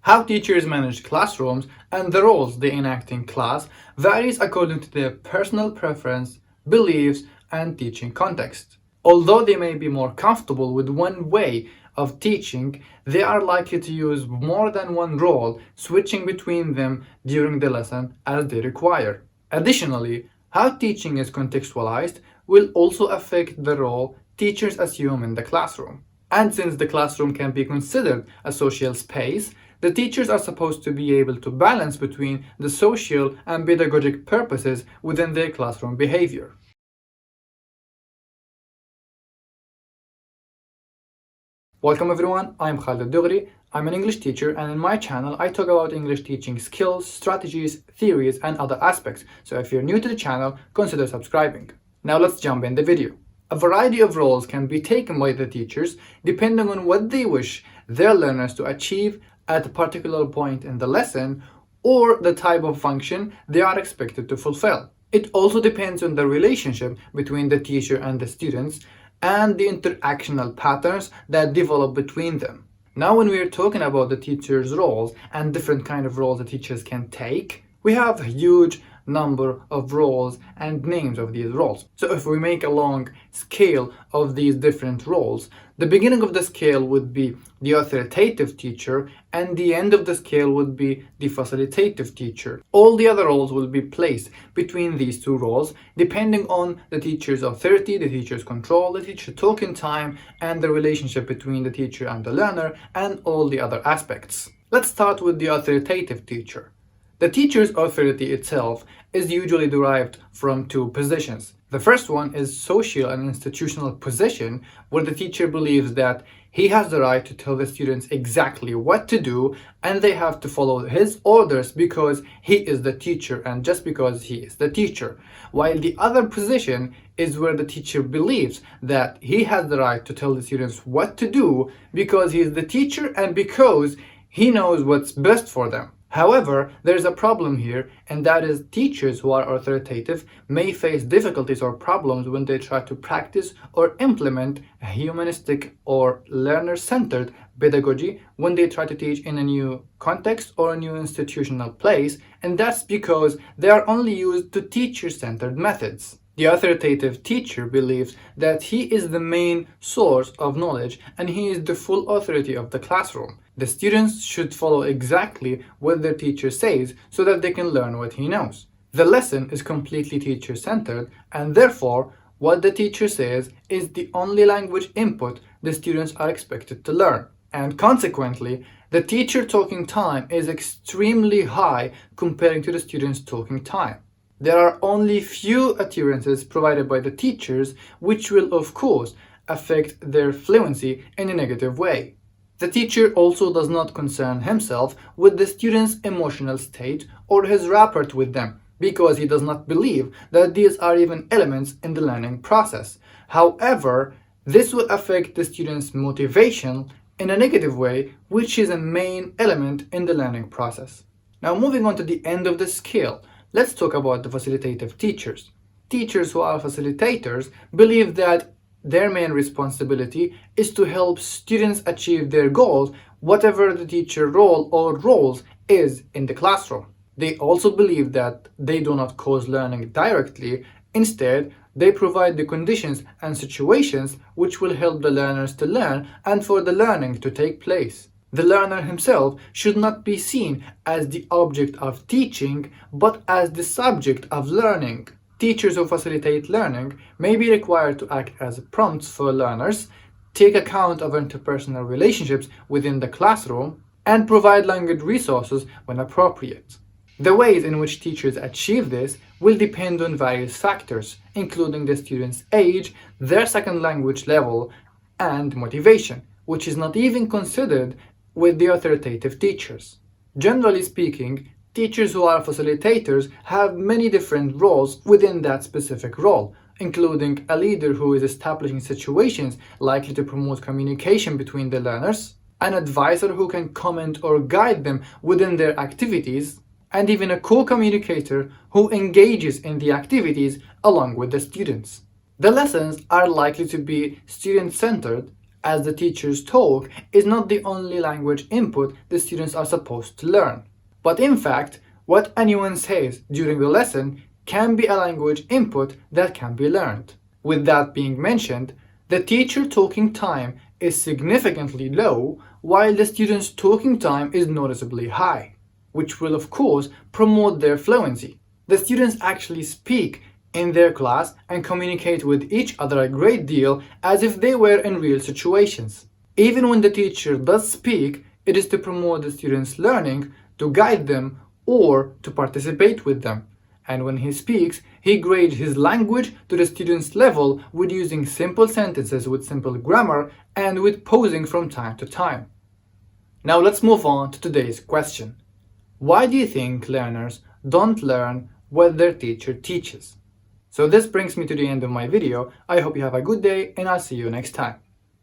How teachers manage classrooms and the roles they enact in class varies according to their personal preference, beliefs, and teaching context. Although they may be more comfortable with one way of teaching, they are likely to use more than one role, switching between them during the lesson as they require. Additionally, how teaching is contextualized will also affect the role teachers assume in the classroom. And since the classroom can be considered a social space, the teachers are supposed to be able to balance between the social and pedagogic purposes within their classroom behavior. Welcome everyone, I'm Khalid Dugri. I'm an English teacher, and in my channel I talk about English teaching skills, strategies, theories, and other aspects. So if you're new to the channel, consider subscribing. Now let's jump in the video. A variety of roles can be taken by the teachers depending on what they wish their learners to achieve at a particular point in the lesson or the type of function they are expected to fulfill. It also depends on the relationship between the teacher and the students and the interactional patterns that develop between them. Now when we are talking about the teacher's roles and different kind of roles the teachers can take, we have a huge number of roles and names of these roles. So if we make a long scale of these different roles, the beginning of the scale would be the authoritative teacher and the end of the scale would be the facilitative teacher. All the other roles will be placed between these two roles depending on the teacher's authority, the teacher's control, the teacher's talking time, and the relationship between the teacher and the learner, and all the other aspects. Let's start with the authoritative teacher. The teacher's authority itself is usually derived from two positions. The first one is social and institutional position, where the teacher believes that he has the right to tell the students exactly what to do and they have to follow his orders because he is the teacher and just because he is the teacher. While the other position is where the teacher believes that he has the right to tell the students what to do because he is the teacher and because he knows what's best for them. However, there's a problem here, and that is teachers who are authoritative may face difficulties or problems when they try to practice or implement a humanistic or learner-centered pedagogy when they try to teach in a new context or a new institutional place, and that's because they are only used to teacher-centered methods. The authoritative teacher believes that he is the main source of knowledge and he is the full authority of the classroom. The students should follow exactly what their teacher says so that they can learn what he knows. The lesson is completely teacher-centered, and therefore what the teacher says is the only language input the students are expected to learn. And consequently, the teacher talking time is extremely high comparing to the students' talking time. There are only few utterances provided by the teachers, which will of course affect their fluency in a negative way. The teacher also does not concern himself with the student's emotional state or his rapport with them, because he does not believe that these are even elements in the learning process. However, this will affect the student's motivation in a negative way, which is a main element in the learning process. Now moving on to the end of the scale, let's talk about the facilitative teachers. Teachers who are facilitators believe that their main responsibility is to help students achieve their goals, whatever the teacher role or roles is in the classroom. They also believe that they do not cause learning directly. Instead, they provide the conditions and situations which will help the learners to learn and for the learning to take place. The learner himself should not be seen as the object of teaching, but as the subject of learning. Teachers who facilitate learning may be required to act as prompts for learners, take account of interpersonal relationships within the classroom, and provide language resources when appropriate. The ways in which teachers achieve this will depend on various factors, including the student's age, their second language level, and motivation, which is not even considered with the authoritative teachers. Generally speaking, teachers who are facilitators have many different roles within that specific role, including a leader who is establishing situations likely to promote communication between the learners, an advisor who can comment or guide them within their activities, and even a co-communicator who engages in the activities along with the students. The lessons are likely to be student-centered as the teacher's talk is not the only language input the students are supposed to learn. But in fact, what anyone says during the lesson can be a language input that can be learned. With that being mentioned, the teacher talking time is significantly low while the student's talking time is noticeably high, which will of course promote their fluency. The students actually speak in their class and communicate with each other a great deal as if they were in real situations. Even when the teacher does speak, it is to promote the students' learning, to guide them, or to participate with them. And when he speaks, he grades his language to the student's level with using simple sentences with simple grammar and with pausing from time to time. Now let's move on to today's question. Why do you think learners don't learn what their teacher teaches? So this brings me to the end of my video. I hope you have a good day and I'll see you next time.